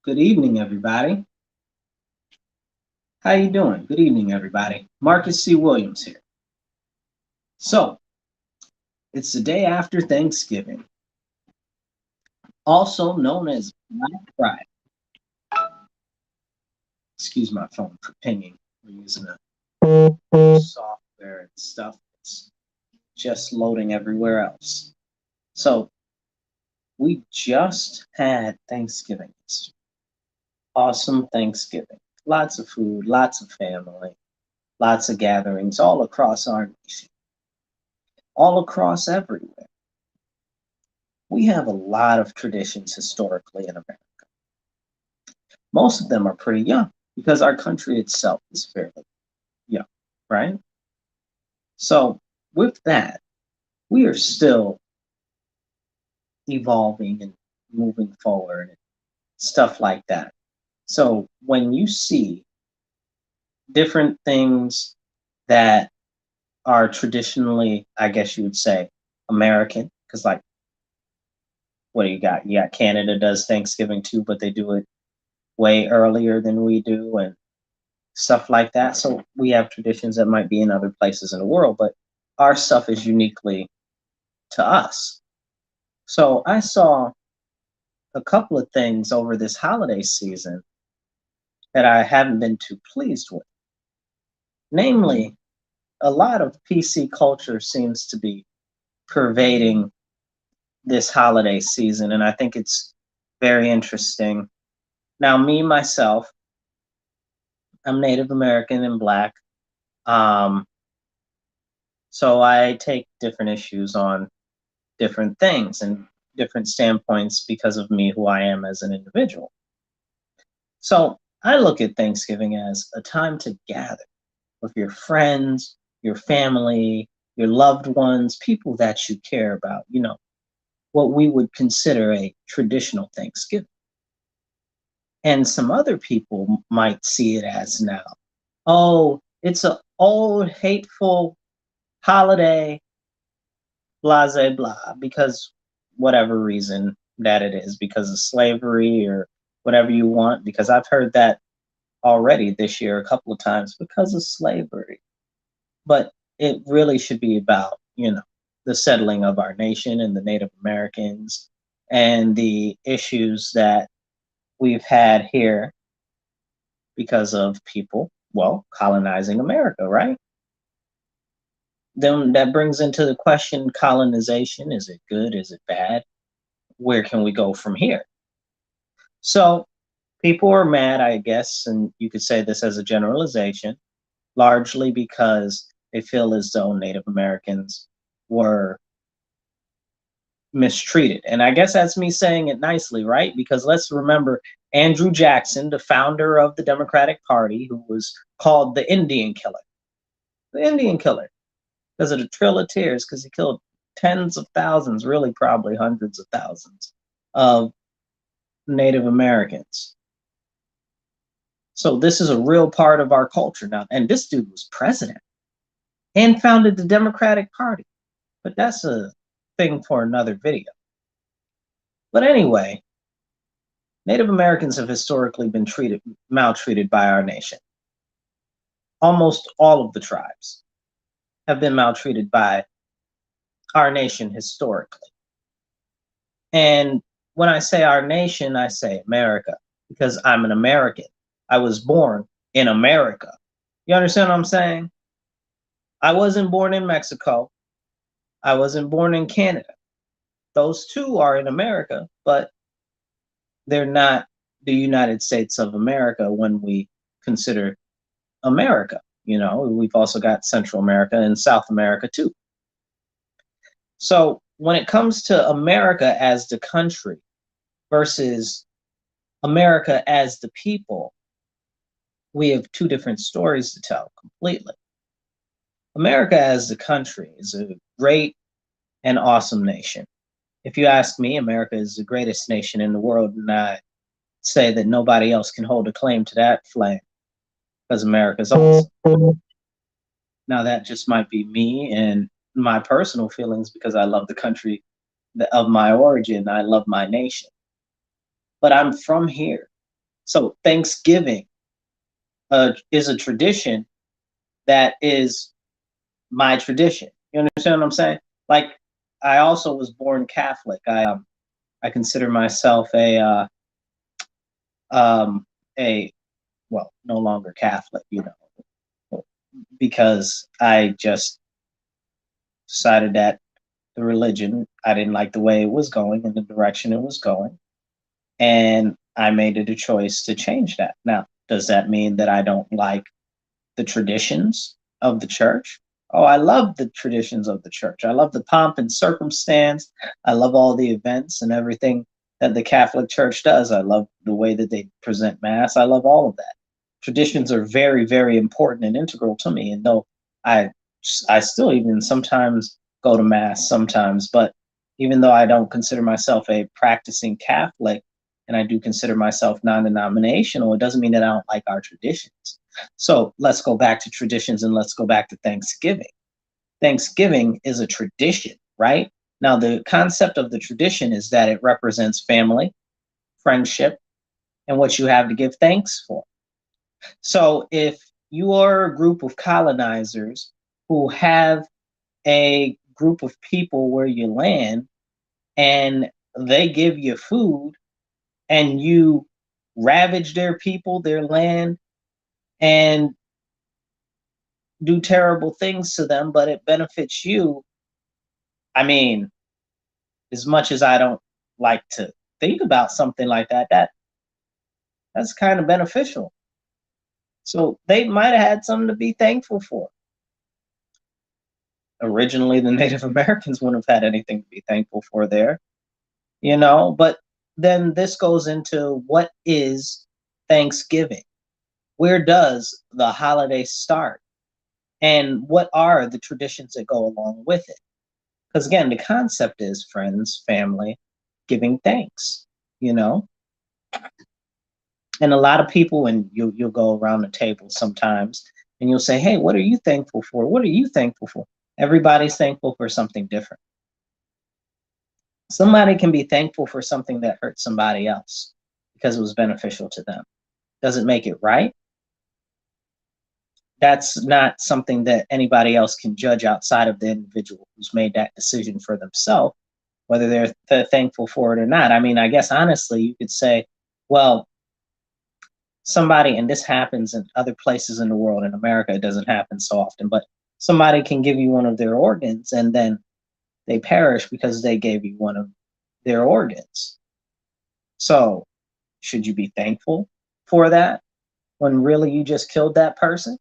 Good evening, everybody. How you doing? Good evening, everybody. Marcus C. Williams here. So, it's the day after Thanksgiving, also known as Black Friday. Excuse my phone for pinging. We're using a software and stuff. It's just loading everywhere else. So, we just had Thanksgiving. Awesome Thanksgiving. Lots of food, lots of family, lots of gatherings all across our nation, all across everywhere. We have a lot of traditions historically in America. Most of them are pretty young because our country itself is fairly young, right? So, with that, we are still evolving and moving forward and stuff like that. So, when you see different things that are traditionally, I guess you would say, American, because like, what do you got? You got Canada does Thanksgiving too, but they do it way earlier than we do, and stuff like that. So we have traditions that might be in other places in the world, but our stuff is uniquely to us. So I saw a couple of things over this holiday season that I haven't been too pleased with. Namely, a lot of PC culture seems to be pervading this holiday season, and I think it's very interesting. Now, me, myself, I'm Native American and Black. Um, so I take different issues on different things and different standpoints because of me, who I am as an individual. So I look at Thanksgiving as a time to gather with your friends, your family, your loved ones, people that you care about, what we would consider a traditional Thanksgiving. And some other people might see it as now, oh, it's an old, hateful holiday, blah, blah, blah, because whatever reason that it is, because of slavery or whatever you want, because I've heard that already this year a couple of times because of slavery. But it really should be about, the settling of our nation and the Native Americans and the issues that we've had here because of people, well, colonizing America, right? Then that brings into the question, colonization, is it good? Is it bad? Where can we go from here? So people are mad, I guess, and you could say this as a generalization, largely because they feel as though Native Americans were mistreated. And I guess that's me saying it nicely, right? Because let's remember Andrew Jackson, the founder of the Democratic Party, who was called the Indian Killer. The Indian Killer, because of the Trail of Tears, because he killed tens of thousands, really probably hundreds of thousands of Native Americans. So this is a real part of our culture now. And this dude was president and founded the Democratic Party. But that's a thing for another video. But anyway, Native Americans have historically been maltreated by our nation. Almost all of the tribes have been maltreated by our nation historically. And when I say our nation, I say America, because I'm an American. I was born in America. You understand what I'm saying? I wasn't born in Mexico. I wasn't born in Canada. Those two are in America, but they're not the United States of America when we consider America. We've also got Central America and South America too. So when it comes to America as the country versus America as the people, we have two different stories to tell completely. America as the country is a great and awesome nation. If you ask me, America is the greatest nation in the world, and I say that nobody else can hold a claim to that flag because America's awesome. Now, that just might be me and my personal feelings because I love the country of my origin. I love my nation. But I'm from here. So Thanksgiving is a tradition that is my tradition. You understand what I'm saying? Like, I also was born Catholic. I consider myself um a well, no longer Catholic, because I just decided that the religion, I didn't like the way it was going and the direction it was going, and I made it a choice to change that. Now, does that mean that I don't like the traditions of the church? Oh, I love the traditions of the church. I love the pomp and circumstance. I love all the events and everything that the Catholic Church does. I love the way that they present Mass. I love all of that. Traditions are very, very important and integral to me. And though I, I still even sometimes go to Mass sometimes, but even though I don't consider myself a practicing Catholic, and I do consider myself non-denominational, it doesn't mean that I don't like our traditions. So let's go back to traditions and let's go back to Thanksgiving. Thanksgiving is a tradition, right? Now, the concept of the tradition is that it represents family, friendship, and what you have to give thanks for. So if you are a group of colonizers who have a group of people where you land and they give you food and you ravage their people, their land, and do terrible things to them, but it benefits you. I mean, as much as I don't like to think about something like that, that's kind of beneficial. So they might have had something to be thankful for. Originally, the Native Americans wouldn't have had anything to be thankful for there, but then this goes into what is Thanksgiving? Where does the holiday start? And what are the traditions that go along with it? Because again, the concept is friends, family, giving thanks, you know? And a lot of people, and you'll go around the table sometimes and you'll say, hey, what are you thankful for? What are you thankful for? Everybody's thankful for something different. Somebody can be thankful for something that hurt somebody else because it was beneficial to them. Does it make it right? That's not something that anybody else can judge outside of the individual who's made that decision for themselves, whether they're thankful for it or not. I mean, I guess honestly, you could say, well, somebody, and this happens in other places in the world. In America, it doesn't happen so often, but somebody can give you one of their organs and then they perish because they gave you one of their organs. So, should you be thankful for that when really you just killed that person?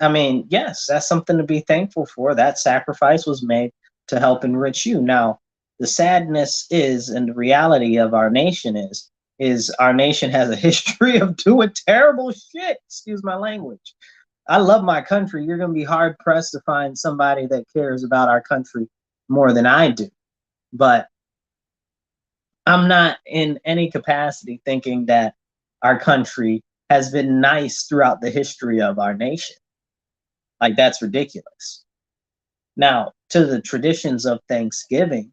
I mean, yes, that's something to be thankful for. That sacrifice was made to help enrich you. Now, the sadness is, and the reality of our nation is our nation has a history of doing terrible shit. Excuse my language. I love my country. You're going to be hard pressed to find somebody that cares about our country more than I do. But I'm not in any capacity thinking that our country has been nice throughout the history of our nation. Like, that's ridiculous. Now, to the traditions of Thanksgiving,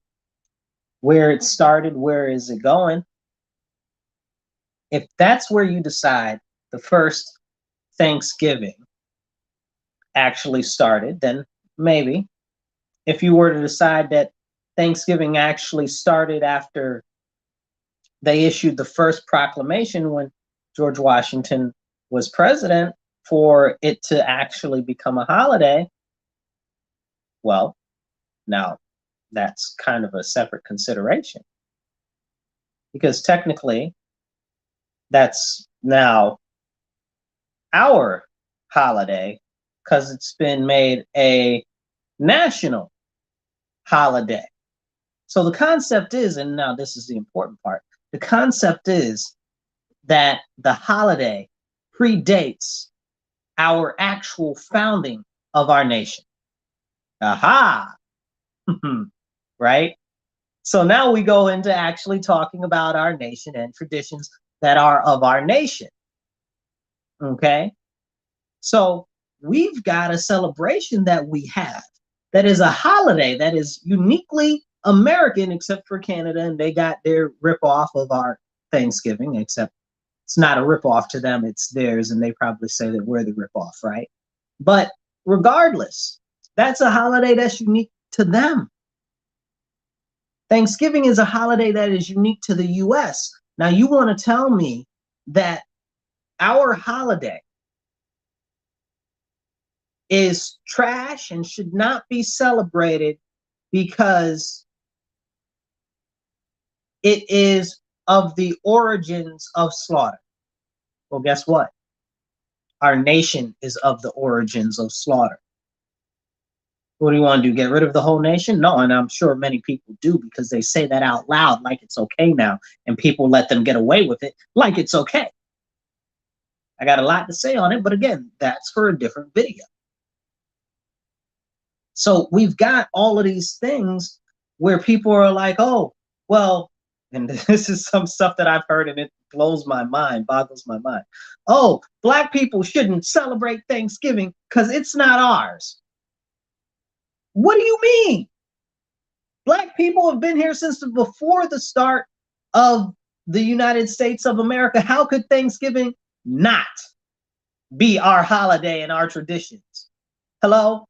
where it started, where is it going? If that's where you decide the first Thanksgiving actually started, then maybe. If you were to decide that Thanksgiving actually started after they issued the first proclamation when George Washington was president for it to actually become a holiday, well, now that's kind of a separate consideration because technically that's now our holiday because it's been made a national holiday. So the concept is, and now this is the important part, the concept is that the holiday predates our actual founding of our nation. Aha! Right? So now we go into actually talking about our nation and traditions that are of our nation. Okay? So we've got a celebration that we have that is a holiday that is uniquely American, except for Canada, and they got their rip off of our Thanksgiving, except It's not a ripoff to them, it's theirs, and they probably say that we're the ripoff, right? But regardless, that's a holiday that's unique to them. Thanksgiving is a holiday that is unique to the US. Now, you want to tell me that our holiday is trash and should not be celebrated because it is of the origins of slaughter. Well, guess what? Our nation is of the origins of slaughter. What do you want to do? Get rid of the whole nation? No, and I'm sure many people do, because they say that out loud like it's okay now, and people let them get away with it like it's okay. I got a lot to say on it, but again, that's for a different video. So we've got all of these things where people are like, oh, well, and this is some stuff that I've heard and it blows my mind, boggles my mind. Oh, Black people shouldn't celebrate Thanksgiving because it's not ours. What do you mean? Black people have been here since before the start of the United States of America. How could Thanksgiving not be our holiday and our traditions? Hello?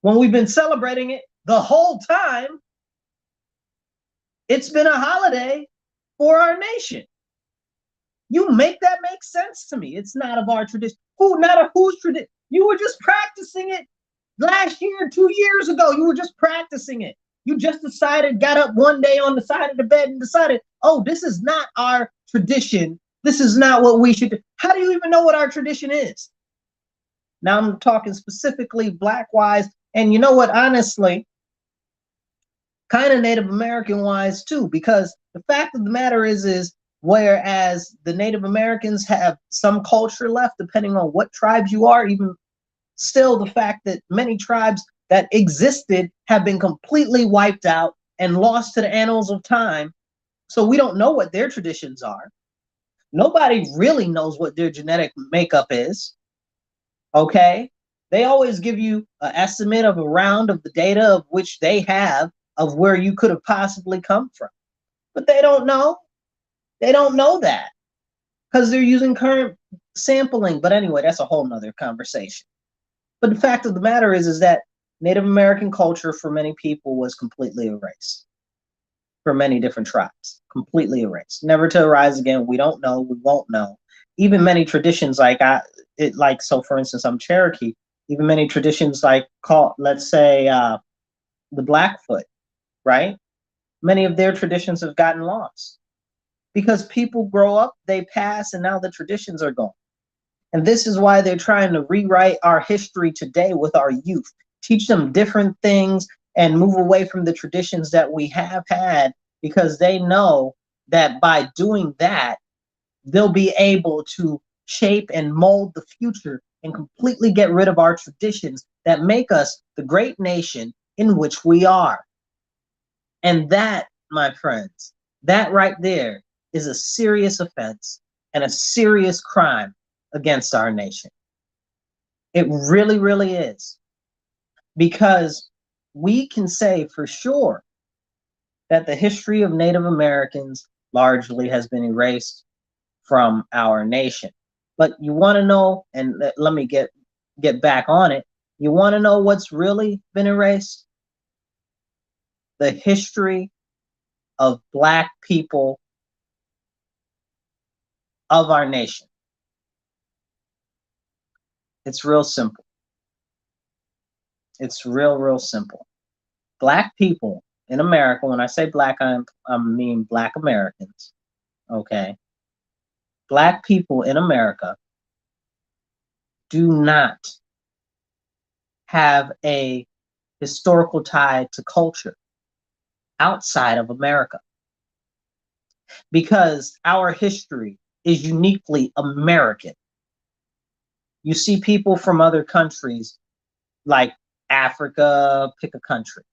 When we've been celebrating it the whole time, it's been a holiday for our nation. You make that make sense to me. It's not of our tradition. Not of whose tradition? You were just practicing it last year, 2 years ago. You were just practicing it. You just decided, got up one day on the side of the bed and decided, oh, this is not our tradition. This is not what we should do. How do you even know what our tradition is? Now I'm talking specifically Black-wise, and you know what, honestly, kind of Native American-wise too, because the fact of the matter is whereas the Native Americans have some culture left, depending on what tribes you are, even still the fact that many tribes that existed have been completely wiped out and lost to the annals of time. So we don't know what their traditions are. Nobody really knows what their genetic makeup is. Okay? They always give you an estimate of a round of the data of which they have of where you could have possibly come from. But they don't know. They don't know that because they're using current sampling. But anyway, that's a whole nother conversation. But the fact of the matter is that Native American culture for many people was completely erased. For many different tribes, completely erased, never to arise again. We don't know. We won't know. Even many traditions, so for instance, I'm Cherokee. Even many traditions let's say, the Blackfoot, right? Many of their traditions have gotten lost because people grow up, they pass, and now the traditions are gone. And this is why they're trying to rewrite our history today with our youth, teach them different things and move away from the traditions that we have had, because they know that by doing that, they'll be able to shape and mold the future and completely get rid of our traditions that make us the great nation in which we are. And that, my friends, that right there is a serious offense and a serious crime against our nation. It really, really is. Because we can say for sure that the history of Native Americans largely has been erased from our nation. But you want to know, and let me get back on it, you want to know what's really been erased? The history of Black people of our nation. It's real simple. It's real simple. Black people in America, when I say Black, I mean Black Americans, okay? Black people in America do not have a historical tie to culture outside of America, because our history is uniquely American. You see people from other countries like Africa, pick a country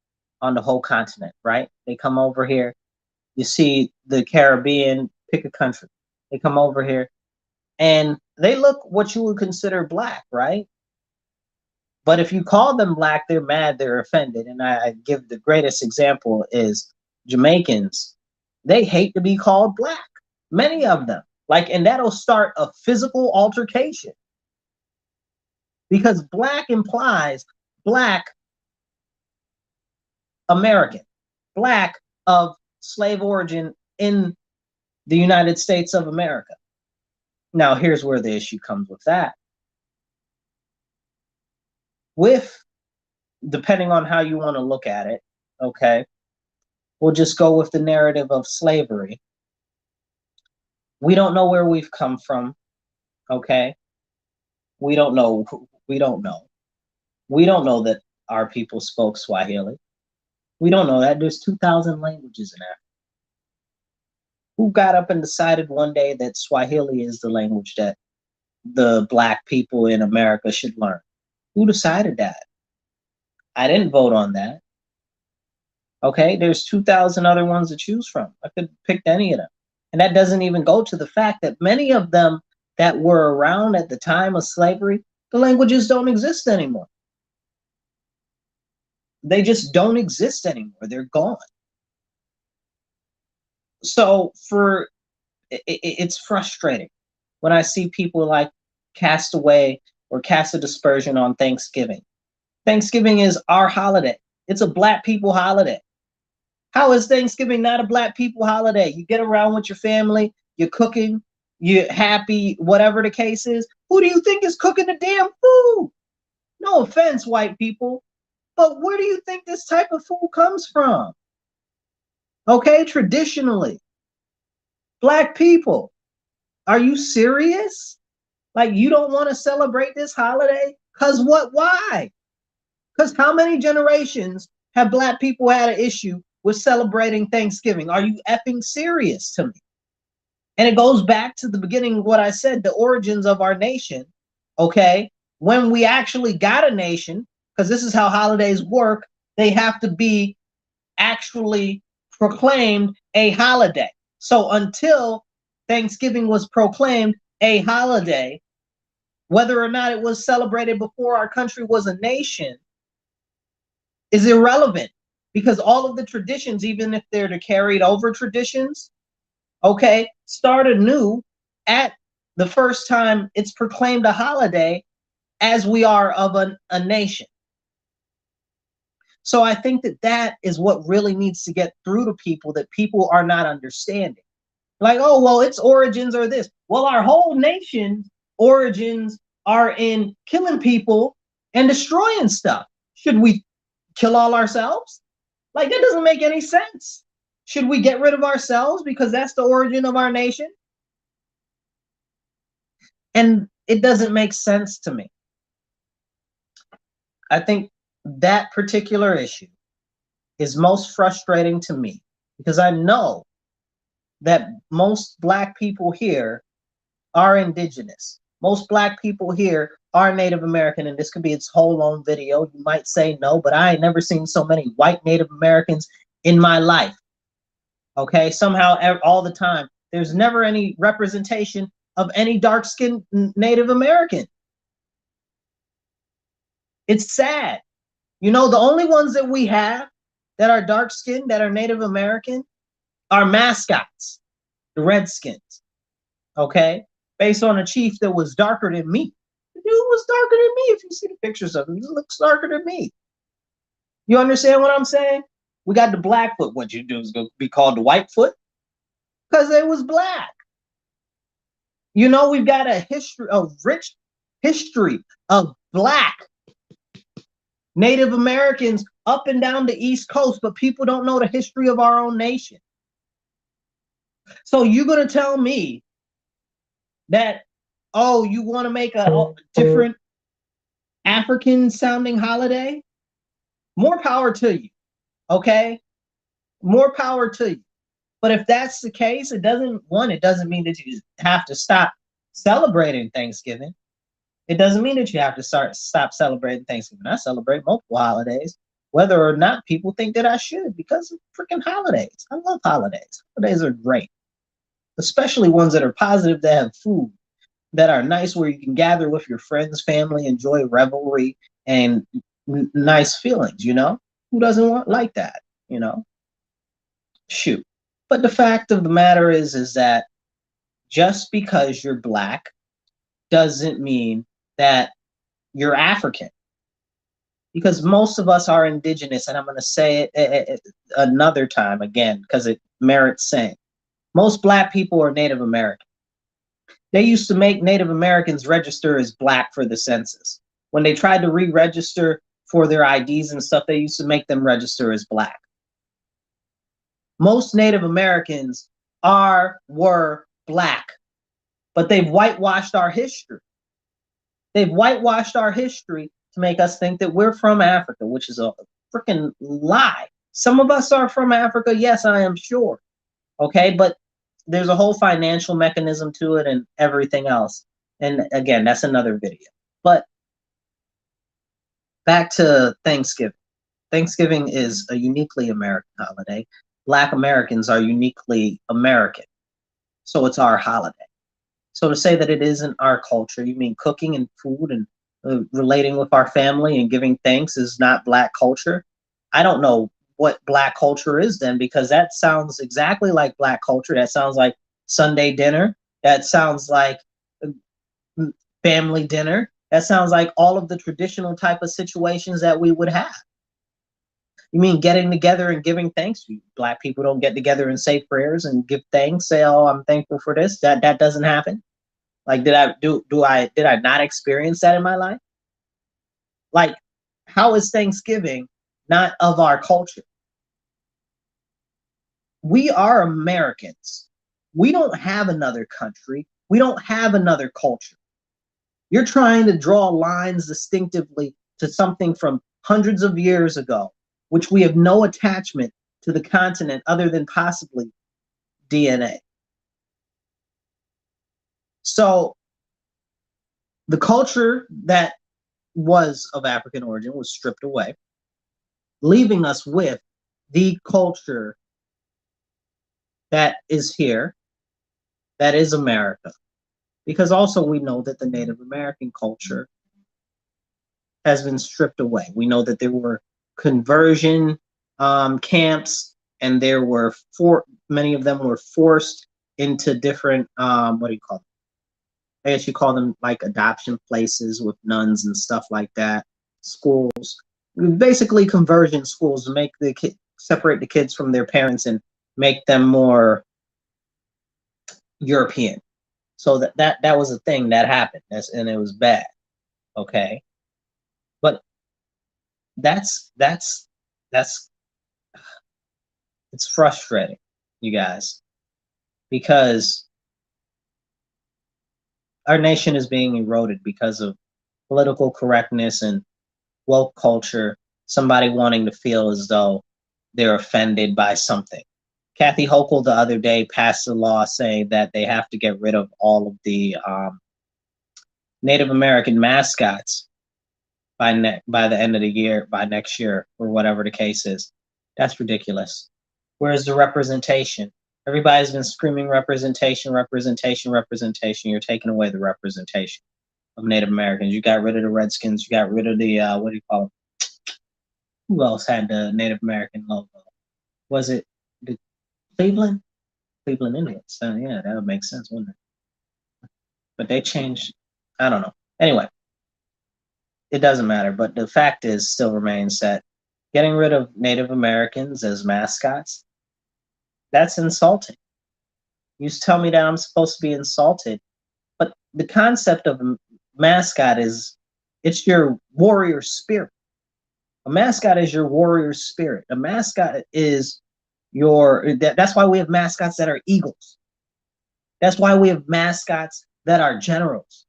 on the whole continent, right? They come over here. You see the Caribbean, pick a country. They come over here and they look what you would consider Black, right? But if you call them Black, they're mad, they're offended. And I give the greatest example is Jamaicans. They hate to be called Black, many of them. Like, and that'll start a physical altercation because black implies black American, black of slave origin in the United States of America. Now, here's where the issue comes with that. With, depending on how you want to look at it, okay, we'll just go with the narrative of slavery. We don't know where we've come from, okay? We don't know. We don't know. We don't know that our people spoke Swahili. We don't know that. There's 2,000 languages in Africa. Who got up and decided one day that Swahili is the language that the black people in America should learn? Who decided that? I didn't vote on that. Okay, there's 2,000 other ones to choose from. I could pick any of them. And that doesn't even go to the fact that many of them that were around at the time of slavery, the languages don't exist anymore. They just don't exist anymore. They're gone. So it's frustrating when I see people like cast away or cast a dispersion on Thanksgiving. Thanksgiving is our holiday. It's a black people holiday. How is Thanksgiving not a black people holiday? You get around with your family, you're cooking, you're happy, whatever the case is. Who do you think is cooking the damn food? No offense, white people, but where do you think this type of food comes from? Okay, traditionally, black people, are you serious? Like, you don't want to celebrate this holiday? Because what? Why? Because how many generations have black people had an issue with celebrating Thanksgiving? Are you effing serious to me? And it goes back to the beginning of what I said, the origins of our nation, okay? When we actually got a nation, because this is how holidays work, they have to be actually proclaimed a holiday. So until Thanksgiving was proclaimed a holiday, whether or not it was celebrated before our country was a nation is irrelevant, because all of the traditions, even if they're the carried over traditions, okay, start anew at the first time it's proclaimed a holiday as we are of a nation. So I think that that is what really needs to get through to people, that people are not understanding. Like, oh, well, its origins are this. Well, our whole nation's origins are in killing people and destroying stuff. Should we kill all ourselves? Like, that doesn't make any sense. Should we get rid of ourselves because that's the origin of our nation? And it doesn't make sense to me. I think that particular issue is most frustrating to me because I know that most black people here are indigenous. Most black people here are Native American, and this could be its whole own video. You might say no, but I ain't never seen so many white Native Americans in my life. Okay, somehow all the time, there's never any representation of any dark-skinned Native American. It's sad. You know, the only ones that we have that are dark-skinned, that are Native American, are mascots, the Redskins. Okay, based on a chief that was darker than me. The dude was darker than me. If you see the pictures of him, he looks darker than me. You understand what I'm saying? We got the Blackfoot. What you do is going to be called the Whitefoot because it was black. You know, we've got a history, a rich history of black Native Americans up and down the East Coast, but people don't know the history of our own nation. So you're going to tell me that, oh, you want to make a different African sounding holiday? More power to you, okay? More power to you. But if that's the case, it doesn't mean that you have to stop celebrating Thanksgiving. It doesn't mean that you have to stop celebrating Thanksgiving. I celebrate multiple holidays, whether or not people think that I should, because of freaking holidays. I love holidays. Holidays are great, especially ones that are positive, that have food, that are nice, where you can gather with your friends, family, enjoy revelry and nice feelings, you know? Who doesn't want like that, you know? Shoot. But the fact of the matter is that just because you're black doesn't mean that you're African. Because most of us are indigenous, and I'm going to say it another time again because it merits saying. Most black people are Native American. They used to make Native Americans register as black for the census. When they tried to re-register for their IDs and stuff, they used to make them register as black. Most Native Americans were black, but they've whitewashed our history. They've whitewashed our history to make us think that we're from Africa, which is a freaking lie. Some of us are from Africa, yes, I am sure. Okay, but there's a whole financial mechanism to it and everything else. And again, that's another video. But back to Thanksgiving. Thanksgiving is a uniquely American holiday. Black Americans are uniquely American. So it's our holiday. So to say that it isn't our culture, you mean cooking and food and relating with our family and giving thanks is not black culture? I don't know what black culture is then, because that sounds exactly like black culture. That sounds like Sunday dinner. That sounds like family dinner. That sounds like all of the traditional type of situations that we would have. You mean getting together and giving thanks? Black people don't get together and say prayers and give thanks, say, "Oh, I'm thankful for this." That doesn't happen. Like, did I not experience that in my life? Like, how is Thanksgiving not of our culture? We are Americans. We don't have another country. We don't have another culture. You're trying to draw lines distinctively to something from hundreds of years ago, which we have no attachment to the continent other than possibly DNA. So the culture that was of African origin was stripped away, leaving us with the culture that is here, that is America. Because also we know that the Native American culture has been stripped away. We know that there were conversion camps, and there were many of them were forced into different what do you call them? I guess you call them like adoption places with nuns and stuff like that. Schools, basically conversion schools, to make the separate the kids from their parents and make them more European. So that was a thing that happened. And it was bad. Okay, but that's it's frustrating, you guys, because our nation is being eroded because of political correctness and woke culture, somebody wanting to feel as though they're offended by something. Kathy Hochul the other day passed a law saying that they have to get rid of all of the Native American mascots by the end of the year, by next year, or whatever the case is. That's ridiculous. Where's the representation? Everybody's been screaming representation, representation, representation. You're taking away the representation of Native Americans. You got rid of the Redskins. You got rid of the what do you call them? Who else had the Native American logo? Was it the Cleveland? Cleveland Indians. Yeah, that would make sense, wouldn't it? But they changed. I don't know. Anyway, it doesn't matter. But the fact is, still remains that getting rid of Native Americans as mascots, that's insulting. You tell me that I'm supposed to be insulted, but the concept of a mascot is, it's your warrior spirit. A mascot is your warrior spirit. A mascot is that's why we have mascots that are eagles. That's why we have mascots that are generals.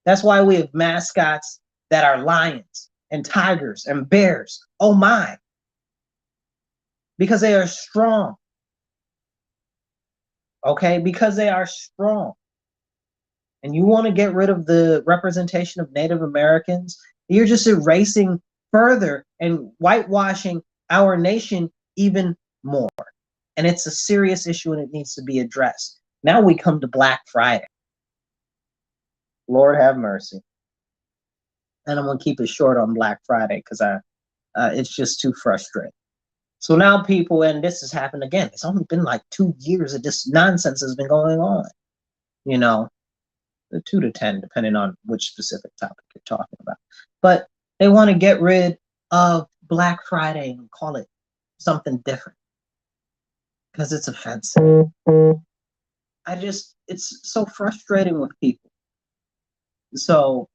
That's why we have mascots that are lions and tigers and bears. Oh my. Because they are strong. Okay? Because they are strong. And you want to get rid of the representation of Native Americans, you're just erasing further and whitewashing our nation even more. And it's a serious issue and it needs to be addressed. Now we come to Black Friday. Lord have mercy. And I'm going to keep it short on Black Friday because it's just too frustrating. So now people, and this has happened again. It's only been like 2 years that this nonsense has been going on. You know, the 2 to 10, depending on which specific topic you're talking about. But they want to get rid of Black Friday and call it something different because it's offensive. It's so frustrating with people. So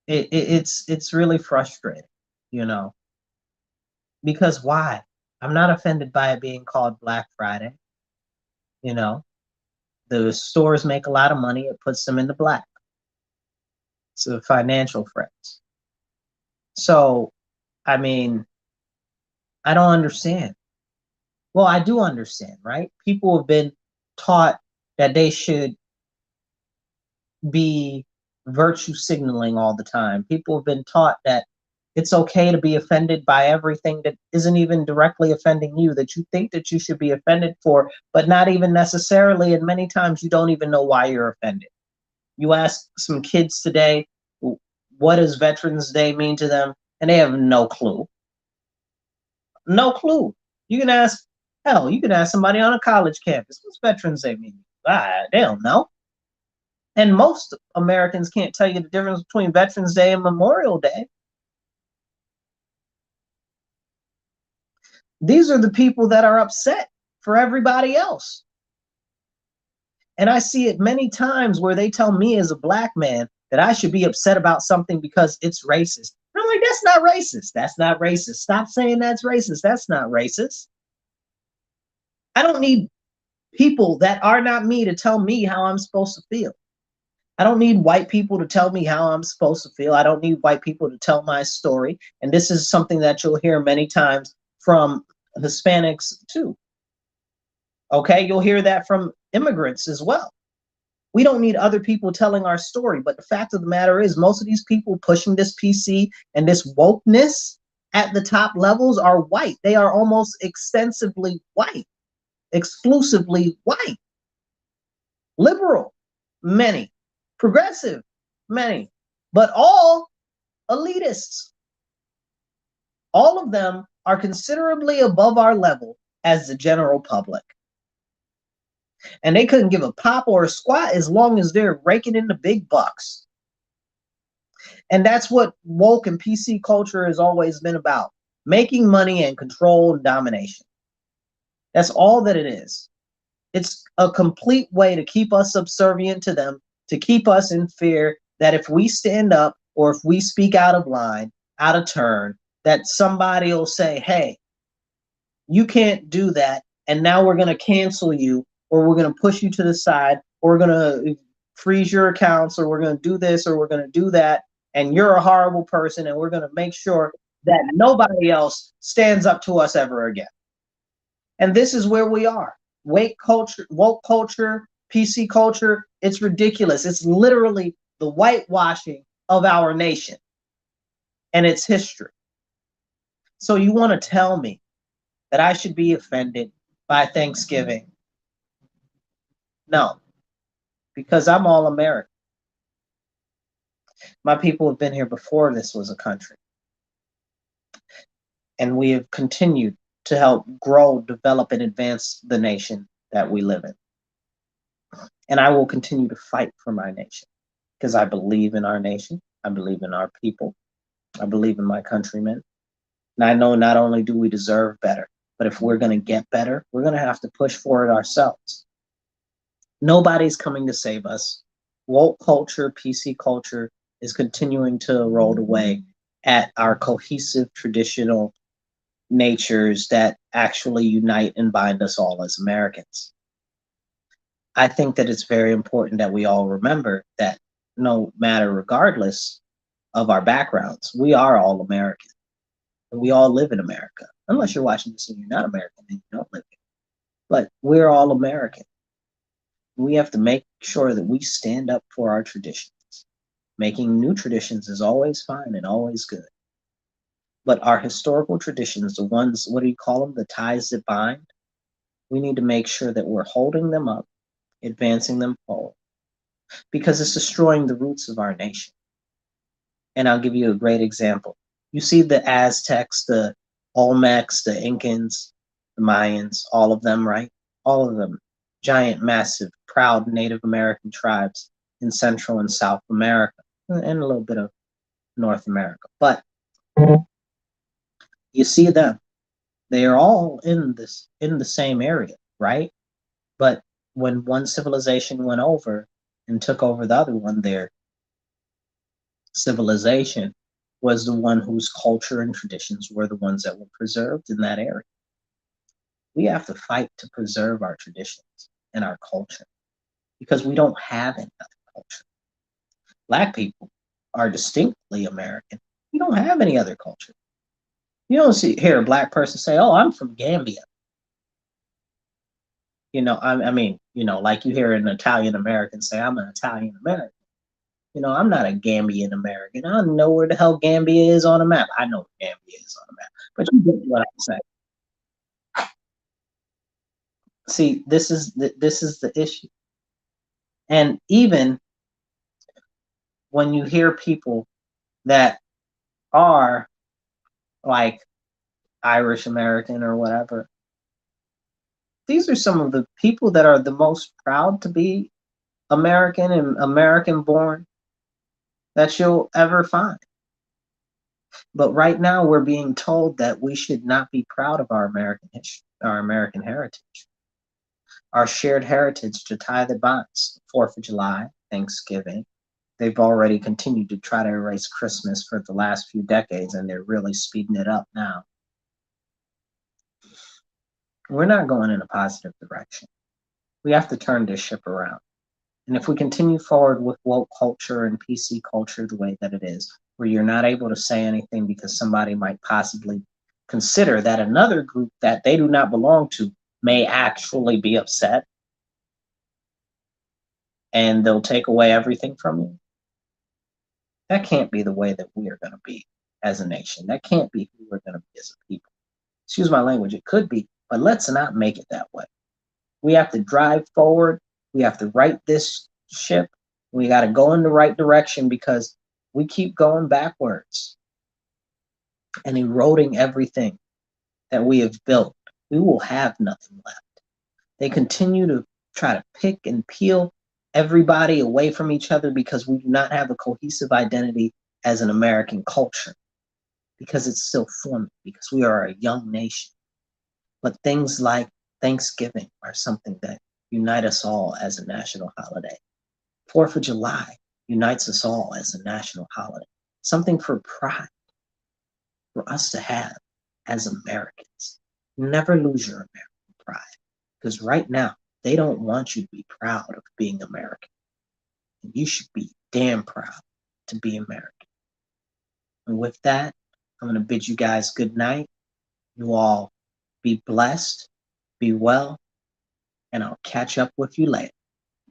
it's really frustrating, you know, because why? I'm not offended by it being called Black Friday. You know, the stores make a lot of money. It puts them in the black. It's a financial threats. So, I mean, I don't understand. Well, I do understand, right? People have been taught that they should be virtue signaling all the time. People have been taught that it's okay to be offended by everything that isn't even directly offending you, that you think that you should be offended for, but not even necessarily. And many times you don't even know why you're offended. You ask some kids today, what does Veterans Day mean to them? And they have no clue. No clue. You can ask, hell, you can ask somebody on a college campus, what's Veterans Day mean? They don't know. And most Americans can't tell you the difference between Veterans Day and Memorial Day. These are the people that are upset for everybody else. And I see it many times where they tell me as a black man that I should be upset about something because it's racist. And I'm like, that's not racist. That's not racist. Stop saying that's racist. That's not racist. I don't need people that are not me to tell me how I'm supposed to feel. I don't need white people to tell me how I'm supposed to feel. I don't need white people to tell my story. And this is something that you'll hear many times from Hispanics too. Okay, you'll hear that from immigrants as well. We don't need other people telling our story. But the fact of the matter is, most of these people pushing this PC and this wokeness at the top levels are white. They are almost extensively white, exclusively white, liberal, many, progressive, many, but all elitists. All of them are considerably above our level as the general public. And they couldn't give a pop or a squat as long as they're raking in the big bucks. And that's what woke and PC culture has always been about: making money and control and domination. That's all that it is. It's a complete way to keep us subservient to them, to keep us in fear that if we stand up or if we speak out of line, out of turn, that somebody will say, hey, you can't do that. And now we're going to cancel you, or we're going to push you to the side, or we're going to freeze your accounts, or we're going to do this, or we're going to do that. And you're a horrible person. And we're going to make sure that nobody else stands up to us ever again. And this is where we are. Woke culture, PC culture, it's ridiculous. It's literally the whitewashing of our nation and its history. So you want to tell me that I should be offended by Thanksgiving? No, because I'm all American. My people have been here before this was a country. And we have continued to help grow, develop, and advance the nation that we live in. And I will continue to fight for my nation because I believe in our nation. I believe in our people. I believe in my countrymen. And I know not only do we deserve better, but if we're going to get better, we're going to have to push for it ourselves. Nobody's coming to save us. Woke culture, PC culture is continuing to erode away at our cohesive traditional natures that actually unite and bind us all as Americans. I think that it's very important that we all remember that no matter, regardless of our backgrounds, we are all American. And we all live in America. Unless you're watching this and you're not American, then you don't live here. But we're all American. We have to make sure that we stand up for our traditions. Making new traditions is always fine and always good. But our historical traditions, the ones, what do you call them? The ties that bind. We need to make sure that we're holding them up, advancing them forward, because it's destroying the roots of our nation. And I'll give you a great example. You see the Aztecs, the Olmecs, the Incans, the Mayans, all of them, right? All of them, giant, massive, proud Native American tribes in Central and South America, and a little bit of North America. But you see them, they are all in the same area, right? But when one civilization went over and took over the other one, their civilization was the one whose culture and traditions were the ones that were preserved in that area. We have to fight to preserve our traditions and our culture because we don't have any other culture. Black people are distinctly American. We don't have any other culture. You don't hear a black person say, "Oh, I'm from Gambia." I mean, like you hear an Italian American say, "I'm an Italian American." I'm not a Gambian American. I don't know where the hell Gambia is on a map. I know where Gambia is on a map, but you get what I'm saying. See, this is the issue. And even when you hear people that are like Irish American or whatever, these are some of the people that are the most proud to be American and American born that you'll ever find. But right now we're being told that we should not be proud of our American history, our American heritage, our shared heritage to tie the bonds. 4th of July, Thanksgiving. They've already continued to try to erase Christmas for the last few decades, and they're really speeding it up now. We're not going in a positive direction. We have to turn this ship around. And if we continue forward with woke culture and PC culture the way that it is, where you're not able to say anything because somebody might possibly consider that another group that they do not belong to may actually be upset, and they'll take away everything from you. That can't be the way that we are going to be as a nation. That can't be who we're going to be as a people. Excuse my language, it could be, but let's not make it that way. We have to drive forward. We have to right this ship. We got to go in the right direction because we keep going backwards and eroding everything that we have built. We will have nothing left. They continue to try to pick and peel everybody away from each other because we do not have a cohesive identity as an American culture, because it's still forming, because we are a young nation. But things like Thanksgiving are something that unite us all as a national holiday. 4th of July unites us all as a national holiday. Something for pride, for us to have as Americans. Never lose your American pride, because right now, they don't want you to be proud of being American. And you should be damn proud to be American. And with that, I'm going to bid you guys good night. You all be blessed, be well, and I'll catch up with you later.